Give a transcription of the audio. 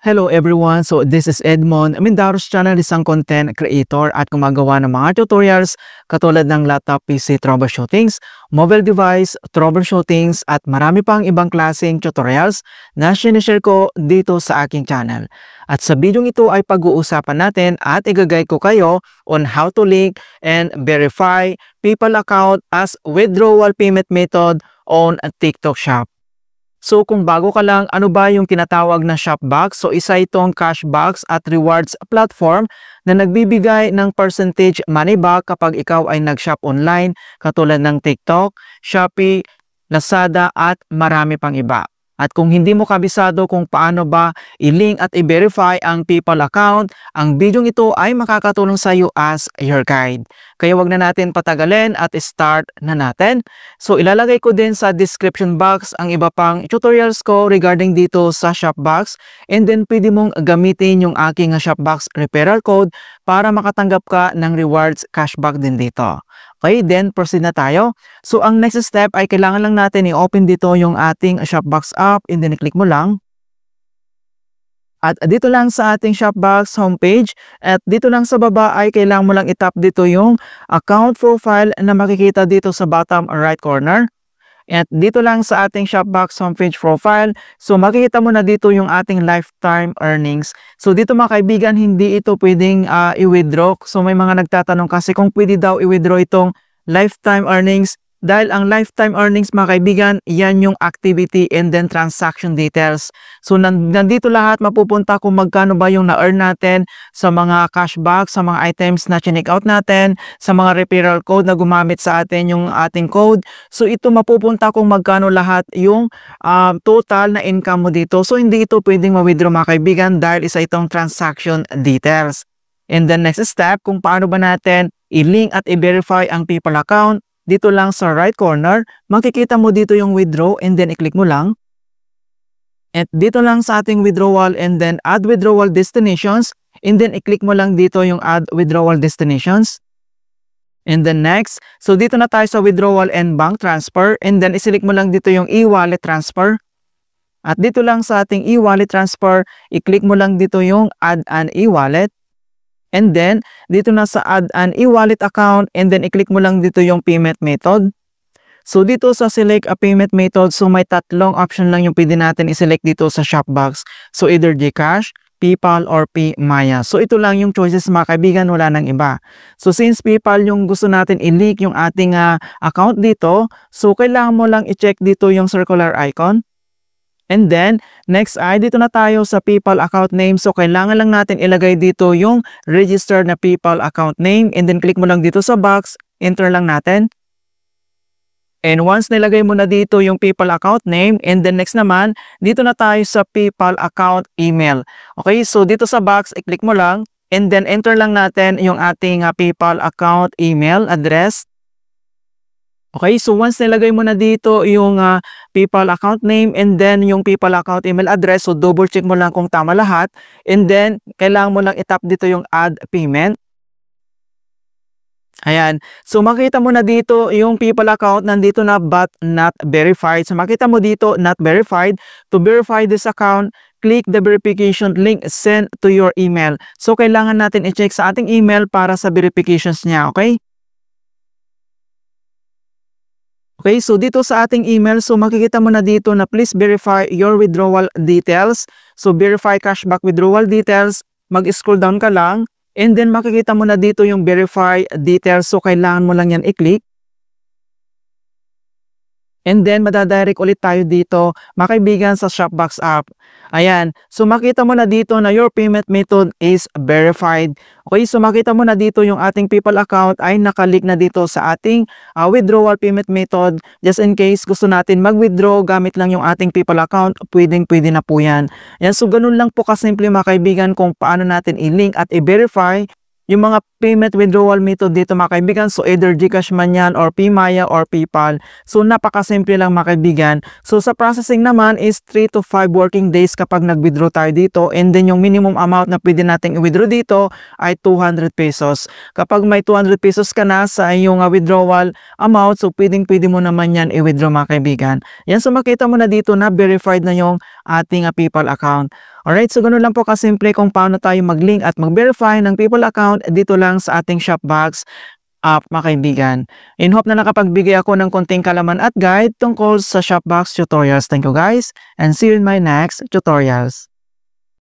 Hello everyone, so this is Edmond. Mindaros Channel, isang content creator at gumagawa ng mga tutorials katulad ng laptop PC troubleshootings, mobile device troubleshootings at marami pang ibang klaseng tutorials na sinishare ko dito sa aking channel. At sa video ito ay pag-uusapan natin at igagay ko kayo on how to link and verify PayPal account as withdrawal payment method on TikTok Shop. So kung bago ka lang, ano ba yung tinatawag na Shopbox? So isa itong cashbox at rewards platform na nagbibigay ng percentage money back kapag ikaw ay nag-shop online katulad ng TikTok, Shopee, Lazada at marami pang iba. At kung hindi mo kabisado kung paano ba i-link at i-verify ang PayPal account, ang video ito ay makakatulong sa iyo as your guide. Kaya wag na natin patagalin at start na natin. So ilalagay ko din sa description box ang iba pang tutorials ko regarding dito sa Shopbox, and then pwede mong gamitin yung aking Shopbox referral code para makatanggap ka ng rewards cashback din dito. Okay, then proceed na tayo. So ang next step ay kailangan lang natin i-open dito yung ating Shopbox app, and then i-click mo lang. At dito lang sa ating Shopbox homepage, at dito lang sa baba ay kailangan mo lang i-tap dito yung account profile na makikita dito sa bottom right corner. At dito lang sa ating Shopbox homepage profile, so makikita mo na dito yung ating lifetime earnings. So dito mga kaibigan, hindi ito pwedeng i-withdraw. So may mga nagtatanong kasi kung pwede daw i-withdraw itong lifetime earnings. Dahil ang lifetime earnings mga kaibigan, yan yung activity and then transaction details. So nandito lahat mapupunta kung magkano ba yung na-earn natin sa mga cashback, sa mga items na check out natin, sa mga referral code na gumamit sa atin yung ating code. So ito mapupunta kung magkano lahat yung total na income mo dito. So hindi ito pwedeng ma-withdraw mga kaibigan dahil isa itong transaction details. And the next step, kung paano ba natin i-link at i-verify ang PayPal account, dito lang sa right corner, makikita mo dito yung withdraw, and then i-click mo lang. At dito lang sa ating withdrawal, and then add withdrawal destinations, and then i-click mo lang dito yung add withdrawal destinations. And then next, so dito na tayo sa withdrawal and bank transfer, and then i-select mo lang dito yung e-wallet transfer. At dito lang sa ating e-wallet transfer, i-click mo lang dito yung add an e-wallet. And then, dito na sa add an e-wallet account, and then i-click mo lang dito yung payment method. So dito sa select a payment method, so may tatlong option lang yung pwede natin i-select dito sa Shopbox. So either GCash, PayPal, or PMaya. So ito lang yung choices mga kaibigan, wala nang iba. So since PayPal yung gusto natin i-link yung ating account dito, so kailangan mo lang i-check dito yung circular icon. And then, next ay dito na tayo sa PayPal account name. So, kailangan lang natin ilagay dito yung registered na PayPal account name. And then, click mo lang dito sa box. Enter lang natin. And once nilagay mo na dito yung PayPal account name, and then next naman, dito na tayo sa PayPal account email. Okay, so dito sa box, i-click mo lang. And then, enter lang natin yung ating PayPal account email address. Okay, so once nilagay mo na dito yung PayPal account name and then yung PayPal account email address, so double check mo lang kung tama lahat, and then kailangan mo lang i-tap dito yung add payment. Ayan, so makita mo na dito yung PayPal account nandito na but not verified. So makita mo dito not verified. To verify this account, click the verification link sent to your email. So kailangan natin i-check sa ating email para sa verifications niya, okay? Okay, so dito sa ating email, so makikita mo na dito na please verify your withdrawal details. So verify cashback withdrawal details, mag-scroll down ka lang, and then makikita mo na dito yung verify details. So kailangan mo lang yan i-click. And then madadirect ulit tayo dito mga kaibigan sa Shopbox app. Ayan, so makita mo na dito na your payment method is verified. Okay, so makita mo na dito yung ating PayPal account ay nakalink na dito sa ating withdrawal payment method. Just in case gusto natin mag-withdraw gamit lang yung ating PayPal account, pwede na po yan. Yan, so ganun lang po kasimple mga kaibigan kung paano natin i-link at i-verify yung mga payment withdrawal method dito mga kaibigan. So either GCash man yan or PMaya or PayPal. So napakasimple lang mga kaibigan. So sa processing naman is 3 to 5 working days kapag nag-withdraw tayo dito. And then yung minimum amount na pwede nating i-withdraw dito ay 200 pesos. Kapag may 200 pesos ka na sa iyong withdrawal amount, so pwede mo naman yan i-withdraw mga kaibigan. Yan, so makita mo na dito na verified na yung ating PayPal account. Alright, so ganun lang po kasimple kung paano tayo mag-link at mag-verify ng people account dito lang sa ating Shopbox app mga kaibigan. In hope na nakapagbigay ako ng konting kalaman at guide tungkol sa Shopbox tutorials. Thank you guys and see you in my next tutorials.